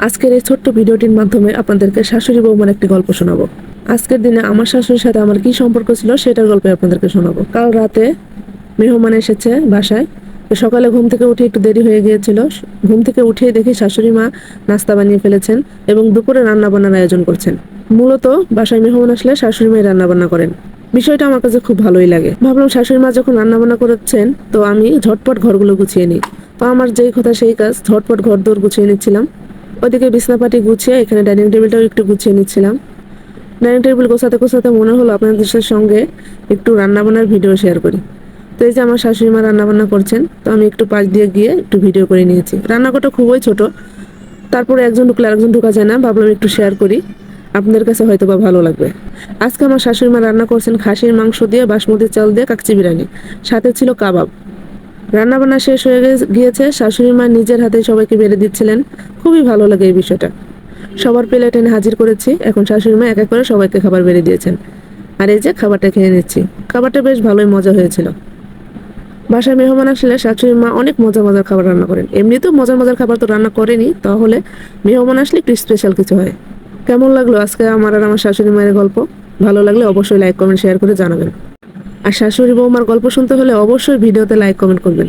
আজকের এই ছোট্ট ভিডিওটির মাধ্যমে আপনাদেরকে শাশুড়ি বৌমার একটি গল্প শোনাবো। আজকের দিনে আমার শাশুড়ির সাথে আমার কি সম্পর্ক ছিল সেটার গল্প আপনাদেরকে শোনাবো। কাল রাতে মেহমান এসেছে বাসায়। তো সকালে ঘুম থেকে উঠে একটু দেরি হয়ে গিয়েছিল। ঘুম থেকে উঠেই দেখি শাশুড়ি মা নাস্তা বানিয়ে ফেলেছেন এবং দুপুরে রান্না বান্নার আয়োজন করছেন। মূলত বাসায় মেহমান আসলে শাশুড়ি মাই রান্না বান্না করেন। বিষয়টা আমার কাছে খুব ভালোই লাগে। ভাবলাম শাশুড়ি মা যখন রান্না বান্না করছেন তো আমি ঝটপট ঘরগুলো গুছিয়ে নিই। তো আমার যেই কথা সেই কাজ, ঝটপট ঘর দৌড় গুছিয়ে নিচ্ছিলাম। ওদিকে বিছনাপাটি গুছিয়ে এখানে ডাইনিং টেবিলটাও একটু গুছিয়ে নিচ্ছিলাম। ডাইনিং টেবিল গোছাতে গোছাতে মনে হলো আপনাদের সঙ্গে একটু রান্নাবান্নার ভিডিও শেয়ার করি। তো এই যে আমার শাশুড়ি মা রান্নাবান্না করছেন, তো আমি একটু পাশ দিয়ে গিয়ে একটু ভিডিও করে নিয়েছি। রান্নাঘরটা খুবই ছোট, তারপরে একজন ঢুকলে আরেকজন ঢোকা যায় না, ভাবলাম একটু শেয়ার করি, আপনাদের কাছে হয়তো বা ভালো লাগবে। আজকে আমার শাশুড়ি মা রান্না করছেন খাসির মাংস দিয়ে বাসমতি চাল দিয়ে কাকচি বিরিয়ানি, সাথে ছিল কাবাব। রান্নাবান্না শেষ হয়ে গিয়েছে, শাশুড়ি মা নিজের হাতে সবাইকে বেড়ে দিচ্ছিলেন। খুবই ভালো লাগে এই বিষয়টা। সবার প্লেট এনে হাজির করেছি, এখন শাশুড়ি মা এক এক করে সবাইকে খাবার বেড়ে দিয়েছেন। আর এই যে খাবারটা খেয়ে নিচ্ছি। খাবারটা বেশ ভালোই মজা হয়েছিল। বাসায় মেহমান আসলে শাশুড়ি মা অনেক মজার মজার খাবার রান্না করেন। এমনিতেও মজার মজার খাবার তো রান্না করেনি, তাহলে মেহমান আসলে একটু স্পেশাল কিছু হয়। কেমন লাগলো আজকে আমার আর আমার শাশুড়ি মায়ের গল্প? ভালো লাগলে অবশ্যই লাইক কমেন্ট শেয়ার করে জানাবেন। আর শাশুড়ি বৌমার গল্প শুনতে হলে অবশ্যই ভিডিওতে লাইক কমেন্ট করবেন।